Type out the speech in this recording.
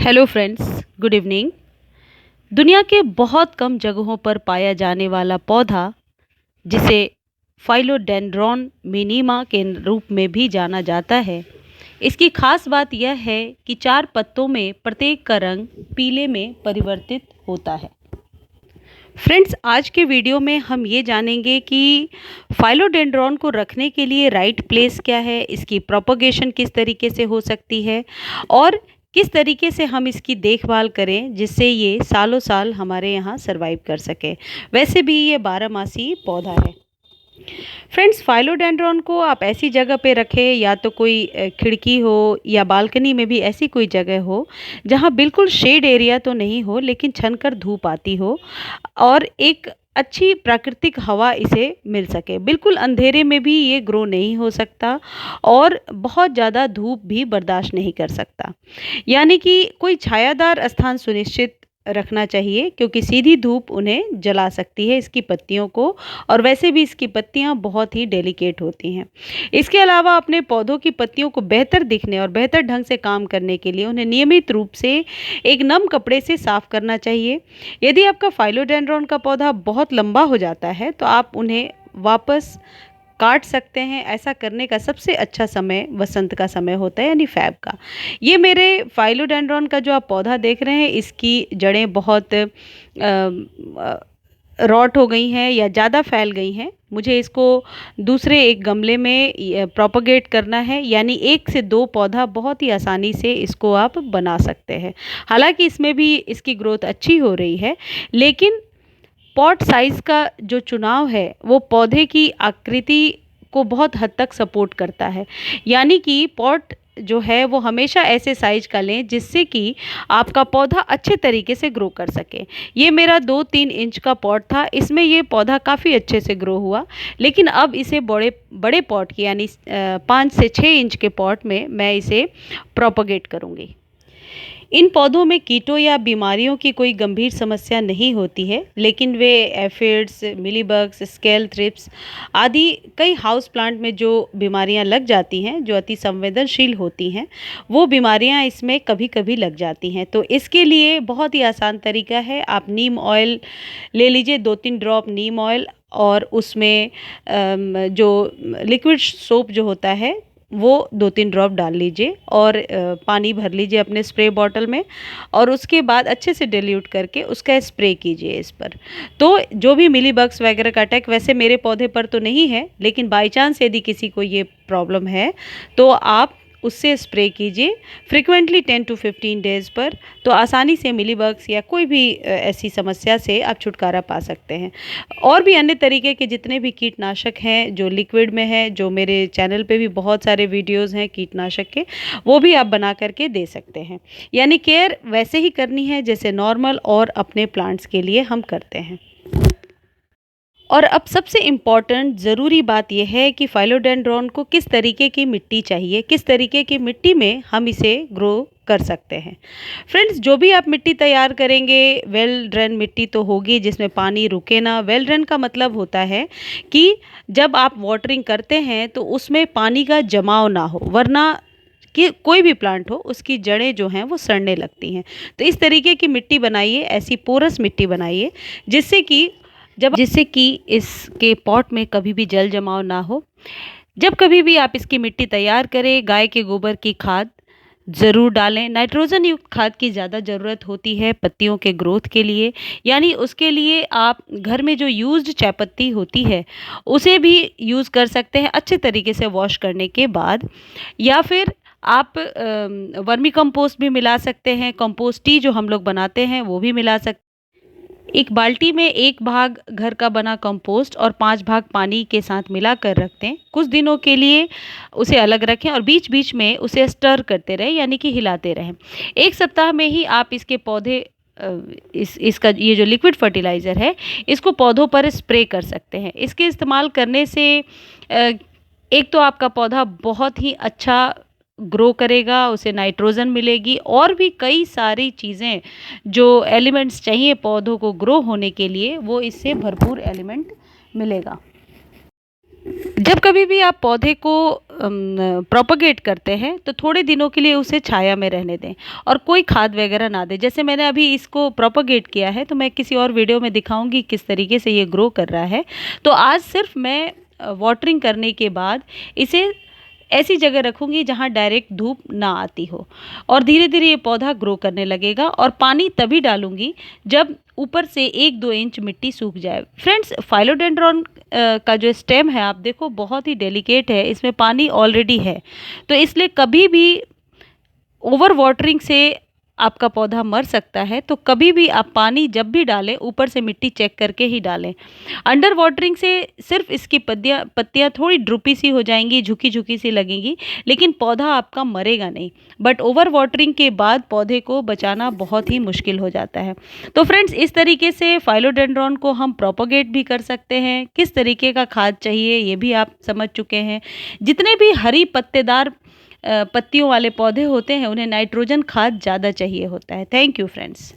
Hello friends, good evening. दुनिया के बहुत कम जगहों पर पाया जाने वाला पौधा जिसे फाइलोडेंड्रॉन मिनिमा के रूप में भी जाना जाता है। इसकी खास बात यह है कि चार पत्तों में प्रत्येक का रंग पीले में परिवर्तित होता है। फ्रेंड्स, आज के वीडियो में हम ये जानेंगे कि फाइलोडेंड्रॉन को रखने के लिए राइट प्लेस क्या है, इसकी प्रोपगेशन किस तरीके से हो सकती है और किस तरीके से हम इसकी देखभाल करें जिससे ये सालों साल हमारे यहाँ सरवाइव कर सके। वैसे भी ये 12 मासी पौधा है। फ्रेंड्स, फाइलोडेंड्रॉन को आप ऐसी जगह पे रखें, या तो कोई खिड़की हो या बालकनी में भी ऐसी कोई जगह हो जहाँ बिल्कुल शेड एरिया तो नहीं हो लेकिन छनकर धूप आती हो और एक अच्छी प्राकृतिक हवा इसे मिल सके। बिल्कुल अंधेरे में भी ये ग्रो नहीं हो सकता और बहुत ज़्यादा धूप भी बर्दाश्त नहीं कर सकता। यानी कि कोई छायादार स्थान सुनिश्चित रखना चाहिए, क्योंकि सीधी धूप उन्हें जला सकती है इसकी पत्तियों को, और वैसे भी इसकी पत्तियां बहुत ही डेलिकेट होती हैं। इसके अलावा अपने पौधों की पत्तियों को बेहतर दिखने और बेहतर ढंग से काम करने के लिए उन्हें नियमित रूप से एक नम कपड़े से साफ करना चाहिए। यदि आपका फाइलोडेंड्रॉन का पौधा बहुत लंबा हो जाता है तो आप उन्हें वापस काट सकते हैं। ऐसा करने का सबसे अच्छा समय वसंत का समय होता है, यानी फ़ैब का। ये मेरे फाइलोडेंड्रॉन का जो आप पौधा देख रहे हैं, इसकी जड़ें बहुत रॉट हो गई हैं या ज़्यादा फैल गई हैं। मुझे इसको दूसरे एक गमले में प्रोपगेट करना है, यानी 1 से 2 पौधा बहुत ही आसानी से इसको आप बना सकते हैं। हालांकि इसमें भी इसकी ग्रोथ अच्छी हो रही है, लेकिन पॉट साइज़ का जो चुनाव है वो पौधे की आकृति को बहुत हद तक सपोर्ट करता है। यानी कि पॉट जो है वो हमेशा ऐसे साइज का लें जिससे कि आपका पौधा अच्छे तरीके से ग्रो कर सके। ये मेरा 2-3 इंच का पॉट था, इसमें ये पौधा काफ़ी अच्छे से ग्रो हुआ, लेकिन अब इसे बड़े बड़े पॉट की यानी 5 से 6 इंच के पॉट में मैं इसे प्रोपगेट करूँगी। इन पौधों में कीटों या बीमारियों की कोई गंभीर समस्या नहीं होती है, लेकिन वे एफिड्स, मिलीबग्स, स्केल थ्रिप्स आदि कई हाउस प्लांट में जो बीमारियां लग जाती हैं, जो अति संवेदनशील होती हैं, वो बीमारियां इसमें कभी कभी लग जाती हैं। तो इसके लिए बहुत ही आसान तरीका है, आप नीम ऑयल ले लीजिए, 2-3 ड्रॉप नीम ऑयल, और उसमें जो लिक्विड सोप जो होता है वो 2-3 ड्रॉप डाल लीजिए और पानी भर लीजिए अपने स्प्रे बॉटल में, और उसके बाद अच्छे से डिल्यूट करके उसका स्प्रे कीजिए इस पर। तो जो भी मिली बग्स वगैरह का अटैक, वैसे मेरे पौधे पर तो नहीं है, लेकिन बाई चांस यदि किसी को ये प्रॉब्लम है तो आप उससे स्प्रे कीजिए फ्रिक्वेंटली 10 to 15 डेज़ पर। तो आसानी से मिली बग्स या कोई भी ऐसी समस्या से आप छुटकारा पा सकते हैं। और भी अन्य तरीके के जितने भी कीटनाशक हैं जो लिक्विड में है, जो मेरे चैनल पे भी बहुत सारे वीडियोस हैं कीटनाशक के, वो भी आप बना करके दे सकते हैं। यानी केयर वैसे ही करनी है जैसे नॉर्मल और अपने प्लांट्स के लिए हम करते हैं। और अब सबसे इम्पॉर्टेंट ज़रूरी बात यह है कि फाइलोडेंड्रॉन को किस तरीके की मिट्टी चाहिए, किस तरीके की मिट्टी में हम इसे ग्रो कर सकते हैं। फ्रेंड्स, जो भी आप मिट्टी तैयार करेंगे, वेल ड्रेन मिट्टी तो होगी जिसमें पानी रुके ना। वेल ड्रेन का मतलब होता है कि जब आप वाटरिंग करते हैं तो उसमें पानी का जमाव ना हो, वरना कि कोई भी प्लांट हो उसकी जड़ें जो हैं वो सड़ने लगती हैं। तो इस तरीके की मिट्टी बनाइए, ऐसी पोरस मिट्टी बनाइए जिससे कि इसके पॉट में कभी भी जल जमाव ना हो। जब कभी भी आप इसकी मिट्टी तैयार करें, गाय के गोबर की खाद ज़रूर डालें। नाइट्रोजन युक्त खाद की ज़्यादा ज़रूरत होती है पत्तियों के ग्रोथ के लिए, यानी उसके लिए आप घर में जो यूज्ड चाय पत्ती होती है उसे भी यूज़ कर सकते हैं अच्छे तरीके से वॉश करने के बाद, या फिर आप वर्मी कंपोस्ट भी मिला सकते हैं। कंपोस्ट टी जो हम लोग बनाते हैं वो भी मिला सकते हैं। एक बाल्टी में 1 भाग घर का बना कंपोस्ट और 5 भाग पानी के साथ मिलाकर रख दें। कुछ दिनों के लिए उसे अलग रखें और बीच बीच में उसे स्टर करते रहें, यानी कि हिलाते रहें। 1 सप्ताह में ही आप इसके पौधे इसका ये जो लिक्विड फर्टिलाइज़र है इसको पौधों पर स्प्रे कर सकते हैं। इसके इस्तेमाल करने से एक तो आपका पौधा बहुत ही अच्छा ग्रो करेगा, उसे नाइट्रोजन मिलेगी, और भी कई सारी चीज़ें जो एलिमेंट्स चाहिए पौधों को ग्रो होने के लिए वो इससे भरपूर एलिमेंट मिलेगा। जब कभी भी आप पौधे को प्रोपगेट करते हैं तो थोड़े दिनों के लिए उसे छाया में रहने दें और कोई खाद वगैरह ना दें। जैसे मैंने अभी इसको प्रोपगेट किया है तो मैं किसी और वीडियो में दिखाऊंगी किस तरीके से ये ग्रो कर रहा है। तो आज सिर्फ मैं वाटरिंग करने के बाद इसे ऐसी जगह रखूंगी जहां डायरेक्ट धूप ना आती हो और धीरे धीरे ये पौधा ग्रो करने लगेगा। और पानी तभी डालूंगी जब ऊपर से 1-2 इंच मिट्टी सूख जाए। फ्रेंड्स, फाइलोडेंड्रॉन का जो स्टेम है आप देखो बहुत ही डेलिकेट है, इसमें पानी ऑलरेडी है, तो इसलिए कभी भी ओवर वाटरिंग से आपका पौधा मर सकता है। तो कभी भी आप पानी जब भी डालें ऊपर से मिट्टी चेक करके ही डालें। अंडर वाटरिंग से सिर्फ इसकी पत्तियां थोड़ी ड्रूपी सी हो जाएंगी, झुकी झुकी सी लगेंगी, लेकिन पौधा आपका मरेगा नहीं। बट ओवर वाटरिंग के बाद पौधे को बचाना बहुत ही मुश्किल हो जाता है। तो फ्रेंड्स, इस तरीके से फाइलोडेंड्रॉन को हम प्रोपोगेट भी कर सकते हैं। किस तरीके का खाद चाहिए ये भी आप समझ चुके हैं। जितने भी हरी पत्तेदार पत्तियों वाले पौधे होते हैं उन्हें नाइट्रोजन खाद ज़्यादा चाहिए होता है। Thank you friends.